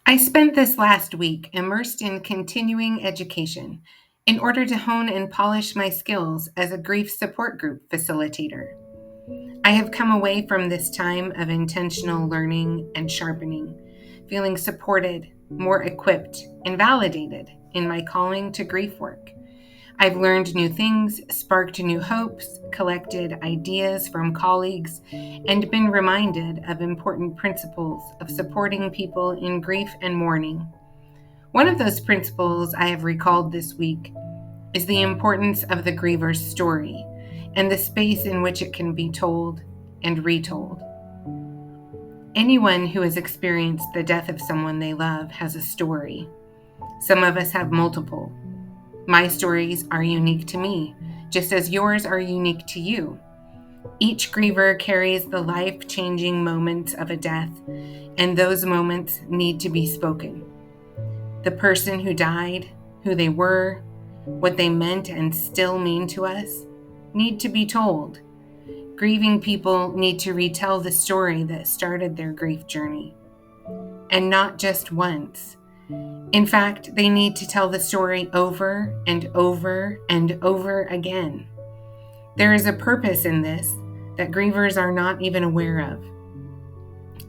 I spent this last week immersed in continuing education in order to hone and polish my skills as a grief support group facilitator. I have come away from this time of intentional learning and sharpening, feeling supported, more equipped, and validated in my calling to grief work. I've learned new things, sparked new hopes, collected ideas from colleagues, and been reminded of important principles of supporting people in grief and mourning. One of those principles I have recalled this week is the importance of the griever's story and the space in which it can be told and retold. Anyone who has experienced the death of someone they love has a story. Some of us have multiple. My stories are unique to me, just as yours are unique to you. Each griever carries the life-changing moments of a death, and those moments need to be spoken. The person who died, who they were, what they meant and still mean to us, need to be told. Grieving people need to retell the story that started their grief journey, and not just once. In fact, they need to tell the story over and over and over again. There is a purpose in this that grievers are not even aware of,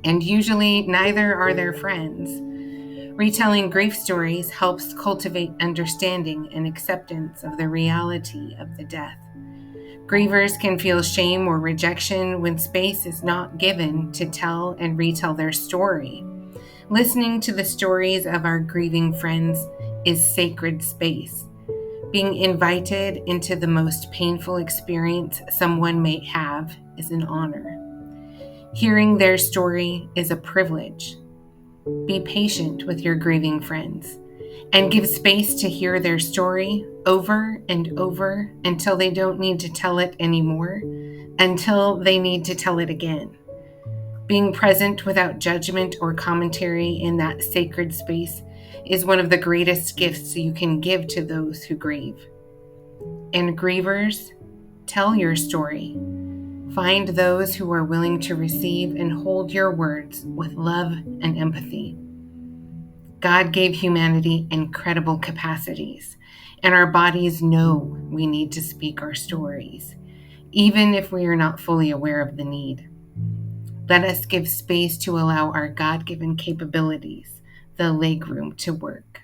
and usually neither are their friends. Retelling grief stories helps cultivate understanding and acceptance of the reality of the death. Grievers can feel shame or rejection when space is not given to tell and retell their story. Listening to the stories of our grieving friends is sacred space. Being invited into the most painful experience someone may have is an honor. Hearing their story is a privilege. Be patient with your grieving friends and give space to hear their story over and over until they don't need to tell it anymore, until they need to tell it again. Being present without judgment or commentary in that sacred space is one of the greatest gifts you can give to those who grieve. And grievers, tell your story. Find those who are willing to receive and hold your words with love and empathy. God gave humanity incredible capacities, and our bodies know we need to speak our stories, even if we are not fully aware of the need. Let us give space to allow our God-given capabilities the legroom to work.